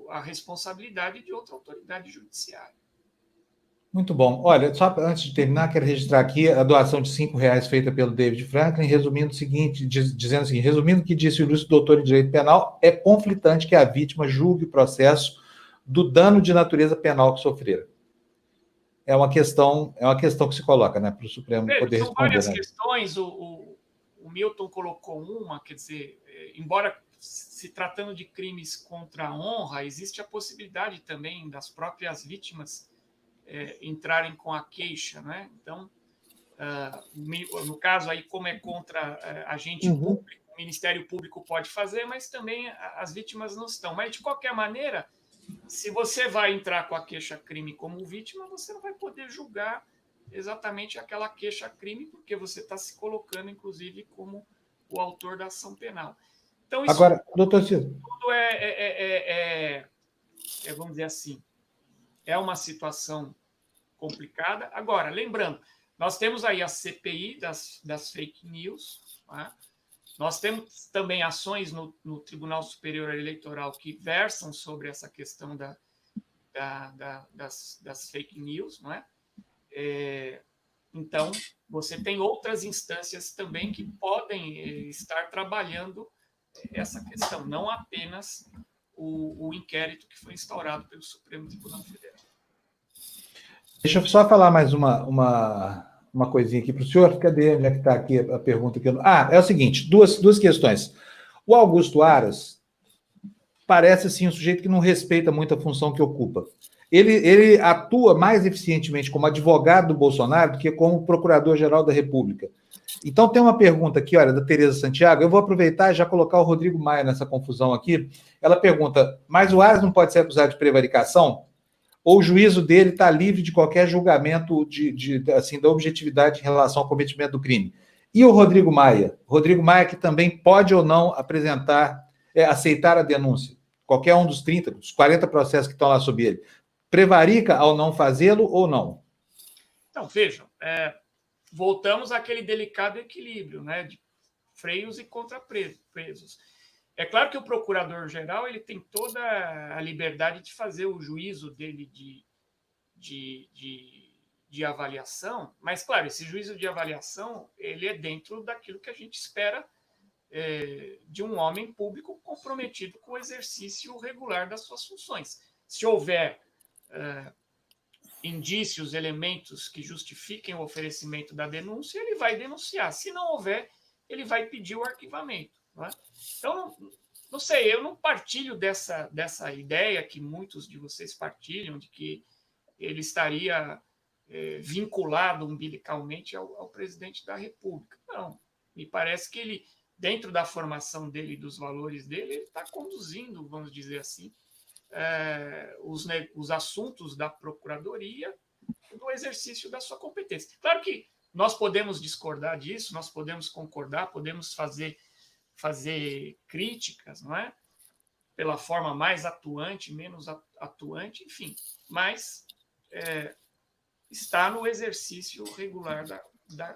a responsabilidade de outra autoridade judiciária. Muito bom. Olha, só antes de terminar, quero registrar aqui a doação de R$5 feita pelo David Franklin, resumindo o seguinte, dizendo o seguinte: resumindo o que disse o ilustre doutor em Direito Penal, é conflitante que a vítima julgue o processo do dano de natureza penal que sofrera. É uma questão que se coloca, né, para o Supremo poder responder. São várias questões. O Milton colocou uma, quer dizer, embora se tratando de crimes contra a honra, existe a possibilidade também das próprias vítimas entrarem com a queixa, né? Então, no caso aí, como é contra agente público, o Ministério Público pode fazer, mas também as vítimas não estão. Mas, de qualquer maneira, se você vai entrar com a queixa-crime como vítima, você não vai poder julgar exatamente aquela queixa-crime, porque você está se colocando, inclusive, como o autor da ação penal. Então, isso agora, doutor Ciro, tudo vamos dizer assim, é uma situação complicada. Agora, lembrando, nós temos aí a CPI das fake news, tá? Nós temos também ações no Tribunal Superior Eleitoral que versam sobre essa questão das fake news, não é? Então, você tem outras instâncias também que podem estar trabalhando essa questão, não apenas o inquérito que foi instaurado pelo Supremo Tribunal Federal. Deixa eu só falar mais uma coisinha aqui para o senhor. Cadê? Onde é que está aqui a pergunta? É o seguinte, duas questões. O Augusto Aras parece, assim, um sujeito que não respeita muito a função que ocupa. Ele atua mais eficientemente como advogado do Bolsonaro do que como procurador-geral da República. Então, tem uma pergunta aqui, olha, da Tereza Santiago. Eu vou aproveitar e já colocar o Rodrigo Maia nessa confusão aqui. Ela pergunta, mas o Aras não pode ser acusado de prevaricação? Ou o juízo dele está livre de qualquer julgamento assim, da objetividade em relação ao cometimento do crime? E o Rodrigo Maia? Rodrigo Maia que também pode ou não aceitar a denúncia? Qualquer um dos 30, dos 40 processos que estão lá sob ele. Prevarica ao não fazê-lo ou não? Então, vejam, voltamos àquele delicado equilíbrio, né, de freios e contrapesos. É claro que o procurador-geral ele tem toda a liberdade de fazer o juízo dele de avaliação, mas, claro, esse juízo de avaliação ele é dentro daquilo que a gente espera de um homem público comprometido com o exercício regular das suas funções. Se houver indícios, elementos que justifiquem o oferecimento da denúncia, ele vai denunciar. Se não houver, ele vai pedir o arquivamento. Não é? Então, não sei, eu não partilho dessa ideia que muitos de vocês partilham, de que ele estaria vinculado umbilicalmente ao presidente da República. Não, me parece que ele, dentro da formação dele e dos valores dele, ele está conduzindo, vamos dizer assim, os assuntos da Procuradoria do exercício da sua competência. Claro que nós podemos discordar disso, nós podemos concordar, podemos fazer críticas, não é? Pela forma mais atuante, menos atuante, enfim, mas está no exercício regular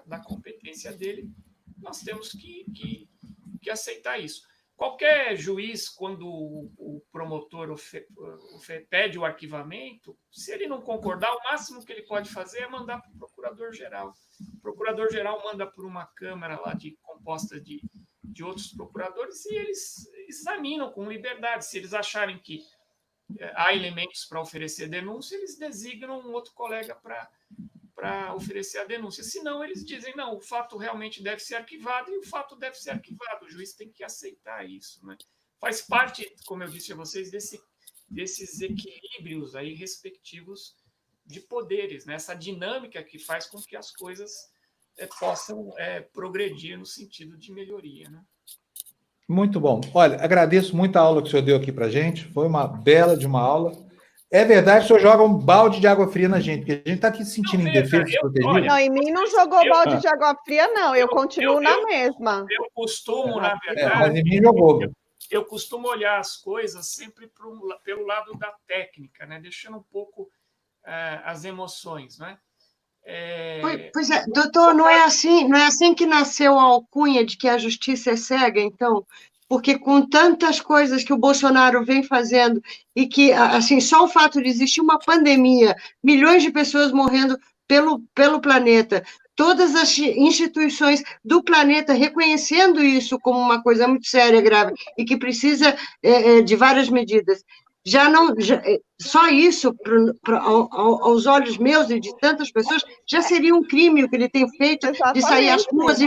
da competência dele. Nós temos que aceitar isso. Qualquer juiz, quando o promotor pede o arquivamento, se ele não concordar, o máximo que ele pode fazer é mandar para o procurador-geral. O procurador-geral manda por uma câmara lá composta de outros procuradores e eles examinam com liberdade. Se eles acharem que há elementos para oferecer denúncia, eles designam um outro colega para oferecer a denúncia. Se não, eles dizem, não, o fato realmente deve ser arquivado e o fato deve ser arquivado. O juiz tem que aceitar isso. Né? Faz parte, como eu disse a vocês, desses equilíbrios aí respectivos de poderes, né? Essa dinâmica que faz com que as coisas possam progredir no sentido de melhoria. Né? Muito bom. Olha, agradeço muito a aula que o senhor deu aqui para a gente. Foi uma bela de uma aula. É verdade, o senhor joga um balde de água fria na gente, porque a gente está aqui se sentindo indefeso, desprotegido. Não, em mim não jogou balde de água fria, não. Eu continuo na mesma. Eu costumo, na verdade... mas em mim jogou. Eu costumo olhar as coisas sempre pelo lado da técnica, né? Deixando um pouco as emoções, né? Pois é, doutor, não é assim que nasceu a alcunha de que a justiça é cega, então, porque com tantas coisas que o Bolsonaro vem fazendo e que, assim, só o fato de existir uma pandemia, milhões de pessoas morrendo pelo planeta, todas as instituições do planeta reconhecendo isso como uma coisa muito séria, grave, e que precisa de várias medidas. Só isso, aos olhos meus e de tantas pessoas, já seria um crime o que ele tem feito de sair às ruas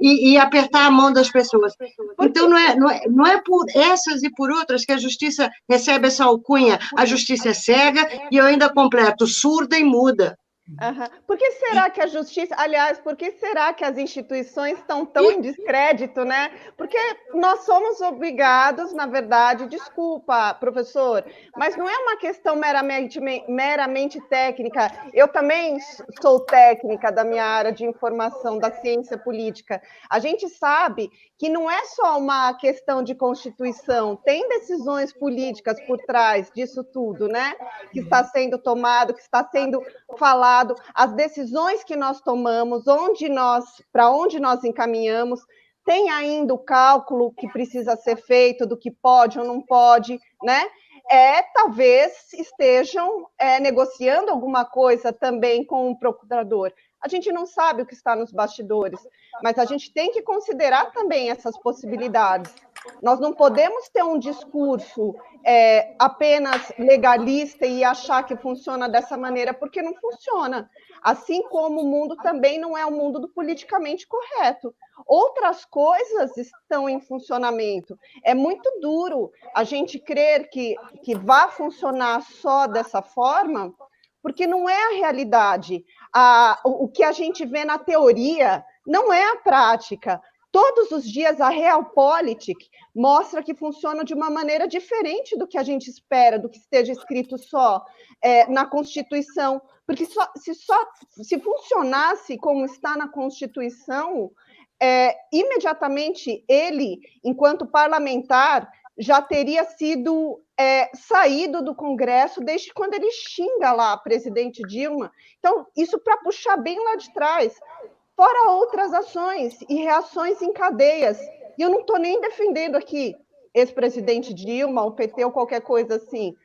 e apertar a mão das pessoas. Então, não é por essas e por outras que a justiça recebe essa alcunha. A justiça é cega e eu ainda completo, surda e muda. Uhum. Por que será que a justiça, aliás, por que será que as instituições estão tão em descrédito, né? Porque nós somos obrigados, na verdade, desculpa, professor, mas não é uma questão meramente técnica. Eu também sou técnica da minha área de informação, da ciência política. A gente sabe que não é só uma questão de Constituição, tem decisões políticas por trás disso tudo, né? Que está sendo tomado, que está sendo falado, as decisões que nós tomamos, para onde nós encaminhamos, tem ainda o cálculo que precisa ser feito do que pode ou não pode, né? Talvez estejam negociando alguma coisa também com o procurador. A gente não sabe o que está nos bastidores, mas a gente tem que considerar também essas possibilidades. Nós não podemos ter um discurso apenas legalista e achar que funciona dessa maneira, porque não funciona. Assim como o mundo também não é o mundo do politicamente correto. Outras coisas estão em funcionamento. É muito duro a gente crer que vai funcionar só dessa forma, porque não é a realidade. O que a gente vê na teoria não é a prática. Todos os dias a Realpolitik mostra que funciona de uma maneira diferente do que a gente espera, do que esteja escrito só na Constituição. Porque se funcionasse como está na Constituição, imediatamente ele, enquanto parlamentar, já teria sido saído do Congresso desde quando ele xinga lá a presidente Dilma. Então, isso para puxar bem lá de trás. Fora outras ações e reações em cadeias. E eu não estou nem defendendo aqui ex-presidente Dilma, o PT ou qualquer coisa assim.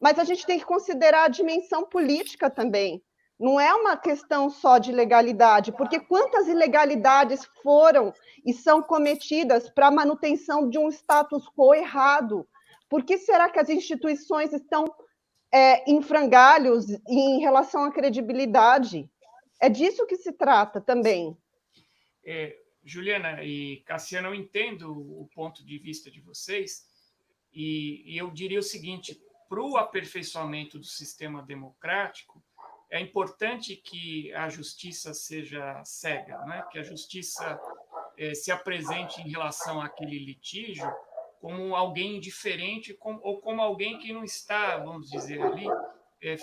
Mas a gente tem que considerar a dimensão política também. Não é uma questão só de legalidade, porque quantas ilegalidades foram e são cometidas para a manutenção de um status quo errado? Por que será que as instituições estão em frangalhos em relação à credibilidade? É disso que se trata também. Juliana e Cassiano, eu entendo o ponto de vista de vocês e eu diria o seguinte: para o aperfeiçoamento do sistema democrático, é importante que a justiça seja cega, né? Que a justiça se apresente em relação àquele litígio como alguém indiferente ou como alguém que não está, vamos dizer ali,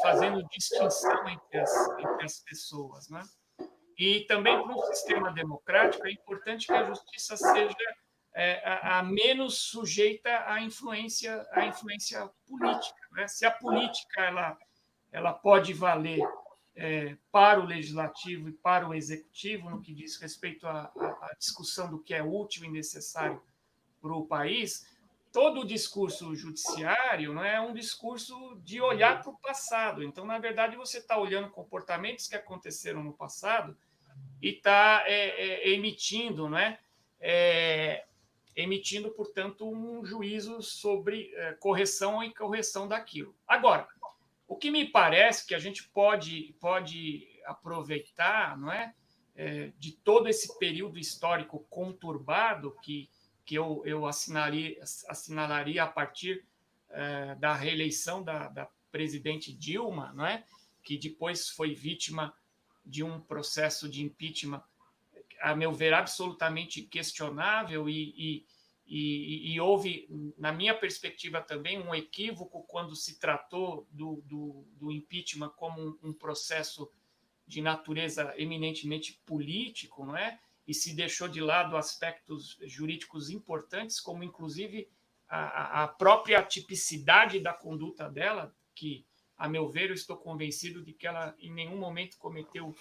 fazendo distinção entre as pessoas, né? E também para um sistema democrático é importante que a justiça seja a menos sujeita à influência política, né? Se a política ela pode valer para o legislativo e para o executivo no que diz respeito à discussão do que é útil e necessário para o país, todo o discurso judiciário não é um discurso de olhar para o passado. Então, na verdade, você está olhando comportamentos que aconteceram no passado e está emitindo, né? Emitindo, portanto, um juízo sobre correção ou incorreção daquilo. Agora, o que me parece que a gente pode aproveitar, não é? De todo esse período histórico conturbado que eu assinalaria a partir da reeleição da presidente Dilma, não é? Que depois foi vítima de um processo de impeachment, a meu ver, absolutamente questionável e houve, na minha perspectiva também, um equívoco quando se tratou do impeachment como um processo de natureza eminentemente político, não é? E se deixou de lado aspectos jurídicos importantes, como, inclusive, a própria tipicidade da conduta dela, que, a meu ver, eu estou convencido de que ela em nenhum momento cometeu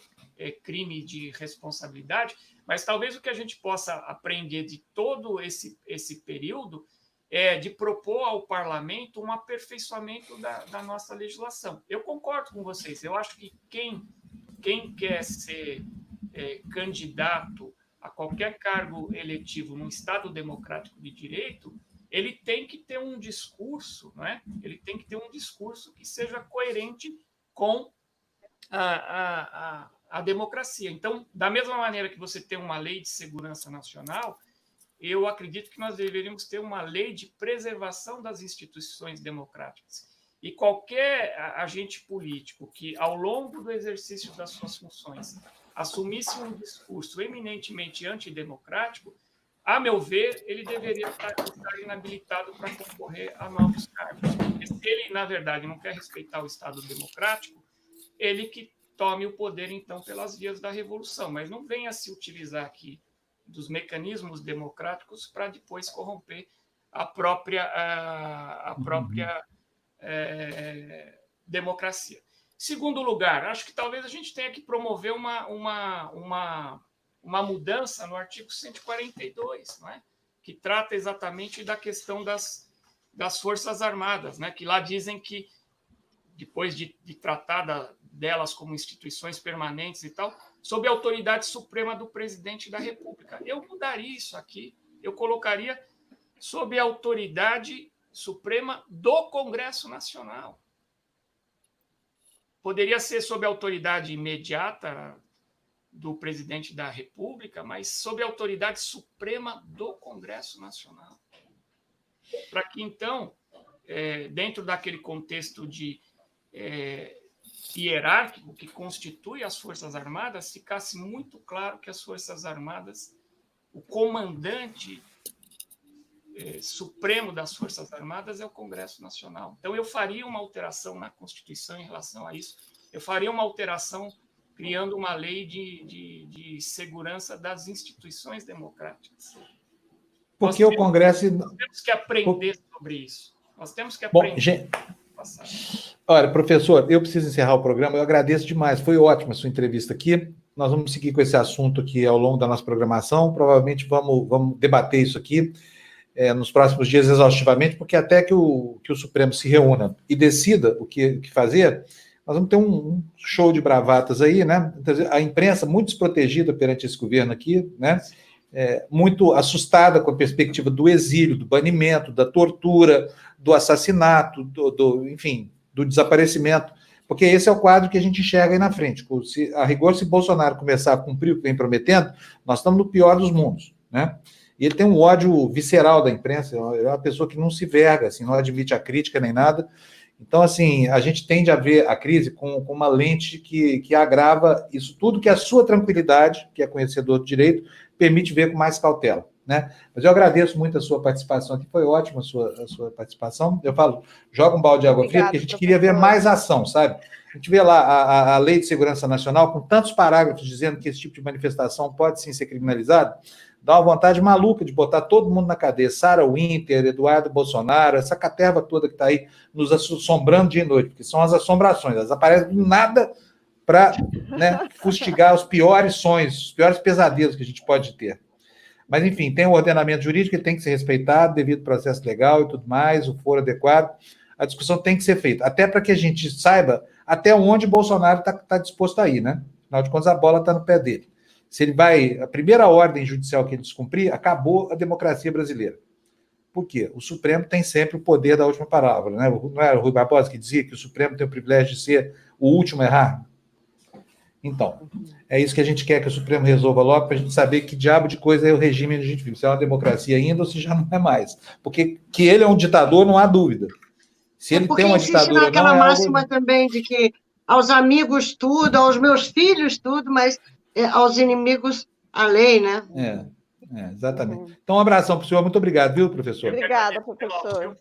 crime de responsabilidade, mas talvez o que a gente possa aprender de todo esse período é de propor ao parlamento um aperfeiçoamento da nossa legislação. Eu concordo com vocês, eu acho que quem quer ser candidato a qualquer cargo eletivo num Estado democrático de direito, ele tem que ter um discurso, não é? Ele tem que ter um discurso que seja coerente com a democracia. Então, da mesma maneira que você tem uma lei de segurança nacional, eu acredito que nós deveríamos ter uma lei de preservação das instituições democráticas. E qualquer agente político que, ao longo do exercício das suas funções, assumisse um discurso eminentemente antidemocrático, a meu ver, ele deveria estar inabilitado para concorrer a novos cargos. Porque se ele, na verdade, não quer respeitar o Estado democrático, ele que tome o poder, então, pelas vias da revolução, mas não venha se utilizar aqui dos mecanismos democráticos para depois corromper a própria democracia. Segundo lugar, acho que talvez a gente tenha que promover uma uma mudança no artigo 142, não é? Que trata exatamente da questão das Forças Armadas, né? Que lá dizem que, depois de tratar delas como instituições permanentes e tal, sob a autoridade suprema do presidente da República. Eu mudaria isso aqui, eu colocaria sob a autoridade suprema do Congresso Nacional. Poderia ser sob a autoridade imediata do presidente da República, mas sob a autoridade suprema do Congresso Nacional. Para que, então, dentro daquele contexto de hierárquico que constitui as Forças Armadas, ficasse muito claro que as Forças Armadas, o comandante supremo das Forças Armadas é o Congresso Nacional. Então, eu faria uma alteração na Constituição em relação a isso. Eu faria uma alteração criando uma lei de segurança das instituições democráticas. Porque o Congresso... Nós temos que aprender sobre isso. Nós temos que aprender. Bom, gente... Olha, professor, eu preciso encerrar o programa. Eu agradeço demais. Foi ótima a sua entrevista aqui. Nós vamos seguir com esse assunto aqui ao longo da nossa programação. Provavelmente vamos debater isso aqui nos próximos dias exaustivamente, porque até que o Supremo se reúna e decida o que fazer, nós vamos ter um show de bravatas aí, né? A imprensa muito desprotegida perante esse governo aqui, né? Muito assustada com a perspectiva do exílio, do banimento, da tortura, do assassinato, enfim, do desaparecimento, porque esse é o quadro que a gente enxerga aí na frente. A rigor, se Bolsonaro começar a cumprir o que vem prometendo, nós estamos no pior dos mundos, né? E ele tem um ódio visceral da imprensa, é uma pessoa que não se verga, assim, não admite a crítica nem nada. Então, assim, a gente tende a ver a crise com uma lente que agrava isso tudo que a sua tranquilidade, que é conhecedor do direito, permite ver com mais cautela, né? Mas eu agradeço muito a sua participação aqui, foi ótima a sua participação. Eu falo, joga um balde de água fria, porque a gente queria ver mais ação, sabe? A gente vê lá a Lei de Segurança Nacional, com tantos parágrafos dizendo que esse tipo de manifestação pode sim ser criminalizado, dá uma vontade maluca de botar todo mundo na cadeia. Sarah Winter, Eduardo Bolsonaro, essa caterva toda que está aí nos assombrando dia e noite, porque são as assombrações, elas aparecem do nada para, né, fustigar os piores sonhos, os piores pesadelos que a gente pode ter. Mas, enfim, tem o ordenamento jurídico, ele tem que ser respeitado devido ao processo legal e tudo mais, o foro adequado. A discussão tem que ser feita, até para que a gente saiba até onde Bolsonaro está disposto a ir, né? Afinal de contas, a bola está no pé dele. Se ele vai... A primeira ordem judicial que ele descumprir, acabou a democracia brasileira. Por quê? O Supremo tem sempre o poder da última palavra, né? Não era o Rui Barbosa que dizia que o Supremo tem o privilégio de ser o último a errar? Então, é isso que a gente quer que o Supremo resolva logo, para a gente saber que diabo de coisa é o regime onde a gente vive. Se é uma democracia ainda ou se já não é mais. Porque que ele é um ditador, não há dúvida. Se ele tem uma ditadura... Porque aquela máxima também de que aos amigos tudo, aos meus filhos tudo, mas aos inimigos a lei, né? Exatamente. Então, um abração para o senhor. Muito obrigado, viu, professor? Obrigada, professor.